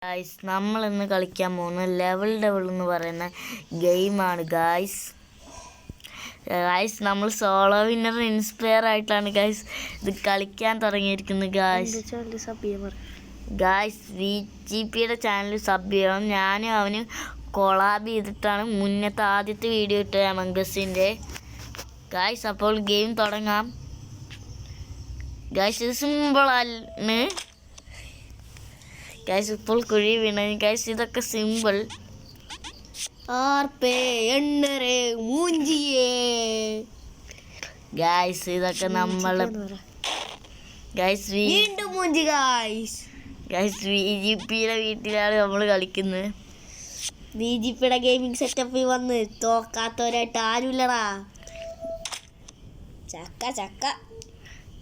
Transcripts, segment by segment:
Guys നമ്മൾ ഇന്ന് കളിക്കാൻ പോകുന്ന ലെവൽ ഡബിൾ എന്ന് പറയുന്ന ഗെയിമാണ് ഗായ്സ്. നമ്മൾ സോളോ വിന്നർ ഇൻസ്പയർ ആയിട്ടാണ് ഗായ്സ് ഇത് കളിക്കാൻ തുടങ്ങിയിരിക്കുന്നത് ഗായ്സ്. VGPയുടെ ചാനൽ സബ് ചെയ്യണം. ഞാനും അവന് കൊളാബ് ചെയ്തിട്ടാണ് മുന്നത്തെ ആദ്യത്തെ വീഡിയോ ഇട്ടത് അമംഗസിൻ്റെ ഗായ്സ്. അപ്പോൾ ഗെയിം തുടങ്ങാം ഗായ്സ്. ഇത് സിമ്പിളാണ് ഗൈസ്. ഇപ്പോൾ കുഴി വീണ ഗൈസ്. ഇതൊക്കെ സിമ്പിൾ. ഗൈസ് ഇതൊക്കെ നമ്മൾ ഗൈസ് VGPയുടെ വീട്ടിലാണ് നമ്മൾ കളിക്കുന്നത്. VGPയുടെ ഗെയിമിംഗ് സെറ്റപ്പിൽ വന്ന് തോക്കാത്തവരായിട്ട് ആരുമില്ലടാ. ചക്ക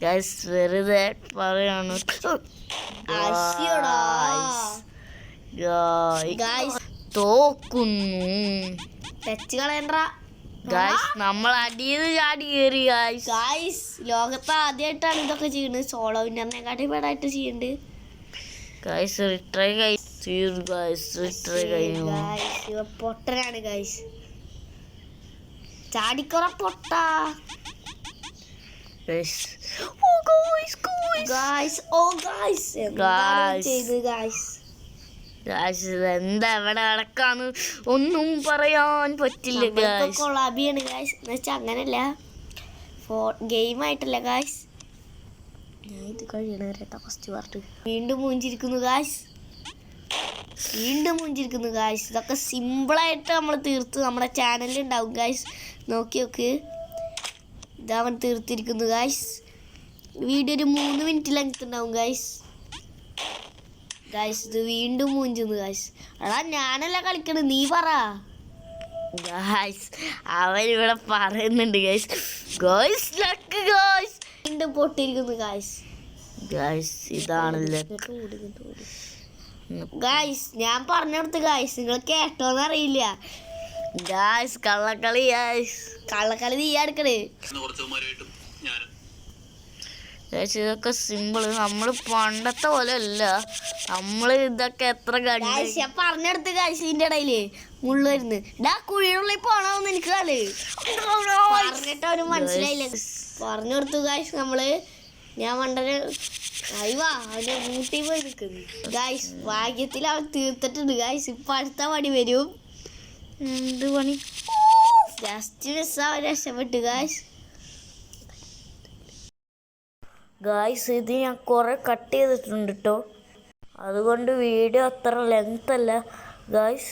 ഗൈസ് വെറുതെ പറയാണ്. തോക്കുന്നു ടച്ച് കളയണ്ട ഗൈസ്. നമ്മൾ അടിയത് ചാടി കയറി ഗൈസ്. ലോകത്ത് ആദ്യമായിട്ടാണ് ഇതൊക്കെ ചെയ്യുന്നത്. സോളോ വിന്നറിനെക്കാട്ടി പേടായിട്ട് ചെയ്യുന്നുണ്ട് ഗൈസ്. റിട്രൈ കഴിഞ്ഞു. പൊട്ടനാണ് ഗൈസ്. ചാടിക്കുറ പൊട്ട എന്താ എവിടെ നടക്കാന്ന് ഒന്നും പറയാൻ പറ്റില്ല ഗായ്സ്. കൊളാബിയാണ് ഗായ്സ്. എന്നുവെച്ചാൽ അങ്ങനല്ല, ഗെയിമായിട്ടല്ല ഗായ്സ്. ഞാൻ ഇത് കഴിയണേട്ടാ ഫസ്റ്റ് പാർട്ട്. വീണ്ടും മൂഞ്ചിരിക്കുന്നു ഗായ്സ്. ഇതൊക്കെ സിമ്പിളായിട്ട് നമ്മൾ തീർത്ത് നമ്മുടെ ചാനലിൽ ഉണ്ടാവും ഗായ്സ്. നോക്കി നോക്ക്, ഇതവൻ തീർത്തിരിക്കുന്നു ഗായ്സ്. വീഡിയോ ഒരു 3 മിനിറ്റ് ലെങ്ത് ഉണ്ടാവും ഗായ്സ്. ഇത് വീണ്ടും മൂഞ്ചുന്നു ഗായ്സ്. എടാ ഞാനല്ല കളിക്കണത്, നീ പറ ഗായ്സ്. അവരിവിടെ പറയുന്നുണ്ട് ഗായ്സ്. വീണ്ടും പൊട്ടിയിരിക്കുന്നു ഗായ്സ്. ഇതാണല്ലേ ഗായ്സ്. ഞാൻ പറഞ്ഞെടുത്ത് ഗായ്സ്, നിങ്ങൾ കേട്ടോന്നറിയില്ല ഗായ്സ്. കള്ളക്കളി നീ എടുക്കണേ. ഇതൊക്കെ സിമ്പിള്. നമ്മള് പണ്ടത്തെ പോലെ അല്ല. നമ്മള് ഇതൊക്കെ എത്ര ഞാൻ പറഞ്ഞെടുത്ത് ഗായ്സ്. ഇതിന്റെ ഇടയില് മുള്ളു വരുന്നു. കുഴിയുള്ളിൽ പോണോന്ന് എനിക്ക് പറഞ്ഞിട്ട് അവന് മനസ്സിലായില്ല. പറഞ്ഞു കൊടുത്തു ഗായ്സ്. ഞാൻ പണ്ടൊരു അവന്റെ മൂട്ടി പോയി നിൽക്കുന്നു ഗായ്സ്. ഭാഗ്യത്തിൽ അവൻ തീർത്തിട്ടുണ്ട് ഗായ്സ്. ഇപ്പൊ അടുത്ത പണി വരും. എന്ത് പണി? ജസ്റ്റ് മിസ് അവൻ രക്ഷപ്പെട്ടു ഗായ്സ്. ഇത് ഞാൻ കുറെ കട്ട് ചെയ്തിട്ടുണ്ട് കേട്ടോ. അതുകൊണ്ട് വീഡിയോ അത്ര ലെങ്ത് അല്ല ഗായ്സ്.